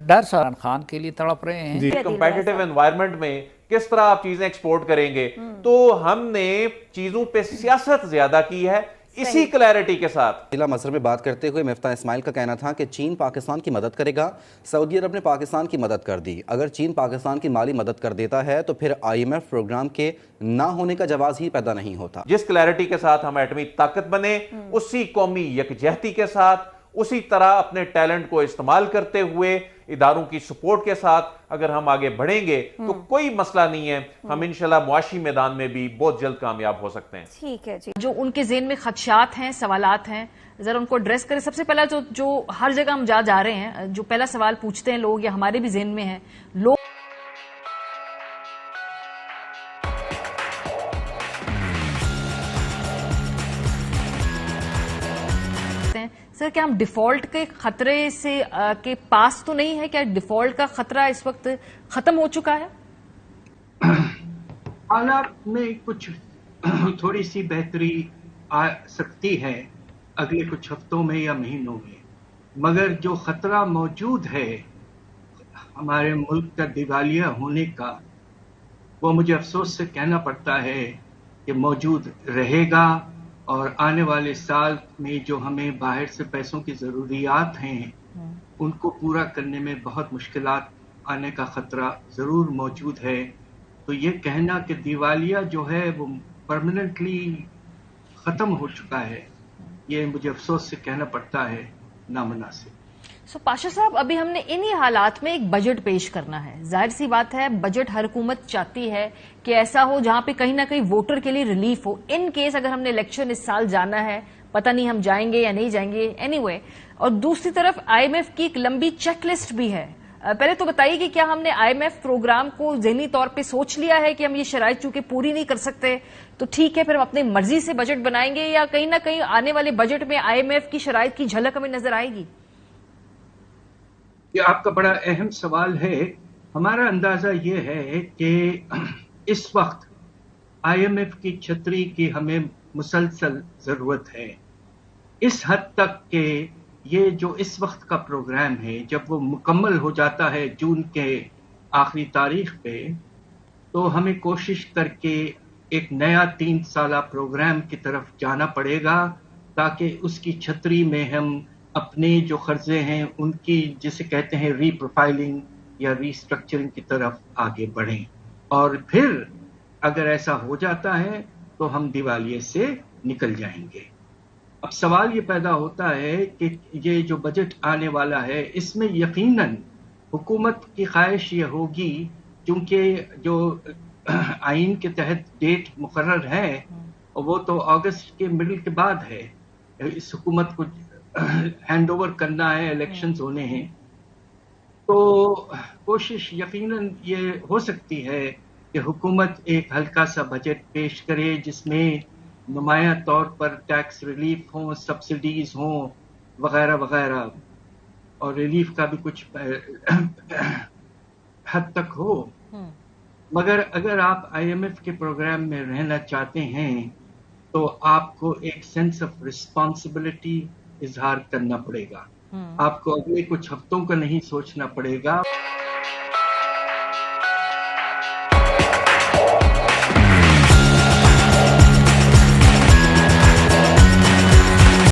डर सलमान खान के लिए तड़प रहे हैं। जी, कंपेटिटिव एनवायरनमेंट में किस तरह आप चीजें एक्सपोर्ट करेंगे, तो हमने चीजों पे सियासत ज्यादा की है इसी क्लैरिटी के साथ। जिला मसर में बात करते हुए मिफ्ता इस्माइल का कहना था कि चीन पाकिस्तान की मदद करेगा। सऊदी अरब ने पाकिस्तान की मदद कर दी। अगर चीन पाकिस्तान की माली मदद कर देता है तो फिर IMF प्रोग्राम के ना होने का जवाब ही पैदा नहीं होता। जिस क्लैरिटी के साथ हम एटमी ताकत बने, उसी कौमी यकजहती के साथ, उसी तरह अपने टैलेंट को इस्तेमाल करते हुए, इदारों की सपोर्ट के साथ अगर हम आगे बढ़ेंगे तो कोई मसला नहीं है। हम इंशाल्लाह मुआशी मैदान में भी बहुत जल्द कामयाब हो सकते हैं। ठीक है जी। जो उनके ज़हन में खदशात हैं, सवालात हैं, जरा उनको एड्रेस करें। सबसे पहला जो हर जगह हम जा रहे हैं, जो पहला सवाल पूछते हैं लोग या हमारे भी ज़हन में है, लोग सर क्या हम डिफॉल्ट के खतरे से के पास तो नहीं है? क्या डिफॉल्ट का खतरा इस वक्त खत्म हो चुका है? हालात में कुछ थोड़ी सी बेहतरी आ सकती है अगले कुछ हफ्तों में या महीनों में, मगर जो खतरा मौजूद है हमारे मुल्क का दिवालिया होने का, वो मुझे अफसोस से कहना पड़ता है कि मौजूद रहेगा। और आने वाले साल में जो हमें बाहर से पैसों की ज़रूरियात हैं उनको पूरा करने में बहुत मुश्किलात आने का ख़तरा ज़रूर मौजूद है। तो ये कहना कि दिवालिया जो है वो परमानेंटली ख़त्म हो चुका है, ये मुझे अफसोस से कहना पड़ता है नामुनासिब। सो पाशा साहब, अभी हमने इन्हीं हालात में एक बजट पेश करना है। जाहिर सी बात है, बजट हर हुकूमत चाहती है कि ऐसा हो जहां पे कहीं ना कहीं वोटर के लिए रिलीफ हो, इन केस अगर हमने इलेक्शन इस साल जाना है, पता नहीं हम जाएंगे या नहीं जाएंगे, एनीवे। और दूसरी तरफ IMF की एक लंबी चेकलिस्ट भी है। पहले तो बताइए कि क्या हमने IMF प्रोग्राम को ज़हनी तौर पे सोच लिया है कि हम ये शराइत चूंकि पूरी नहीं कर सकते तो ठीक है फिर हम अपनी मर्जी से बजट बनाएंगे, या कहीं ना कहीं आने वाले बजट में IMF की शराइत की झलक हमें नजर आएगी? ये आपका बड़ा अहम सवाल है। हमारा अंदाजा ये है कि इस वक्त IMF की छतरी की हमें मुसलसल जरूरत है, इस हद तक कि ये जो इस वक्त का प्रोग्राम है जब वो मुकम्मल हो जाता है जून के आखिरी तारीख पे, तो हमें कोशिश करके एक नया 3 साला प्रोग्राम की तरफ जाना पड़ेगा ताकि उसकी छतरी में हम अपने जो खर्चे हैं उनकी, जिसे कहते हैं रीप्रोफाइलिंग या रीस्ट्रक्चरिंग की तरफ आगे बढ़ें। और फिर अगर ऐसा हो जाता है तो हम दिवालिये से निकल जाएंगे। अब सवाल ये पैदा होता है कि ये जो बजट आने वाला है इसमें यकीनन हुकूमत की ख्वाहिश ये होगी, क्योंकि जो आइन के तहत डेट मुकर्रर है वो तो अगस्त के मिडिल के बाद है, इस हुकूमत को हैंड ओवर करना है, इलेक्शंस होने हैं, तो कोशिश यकीनन ये हो सकती है कि हुकूमत एक हल्का सा बजट पेश करे जिसमें नुमाया तौर पर टैक्स रिलीफ हो, सब्सिडीज हो, वगैरह वगैरह, और रिलीफ का भी कुछ हद तक हो। मगर अगर आप IMF के प्रोग्राम में रहना चाहते हैं तो आपको एक सेंस ऑफ रिस्पॉन्सिबिलिटी इजहार करना पड़ेगा। आपको अगले कुछ हफ्तों का नहीं सोचना पड़ेगा।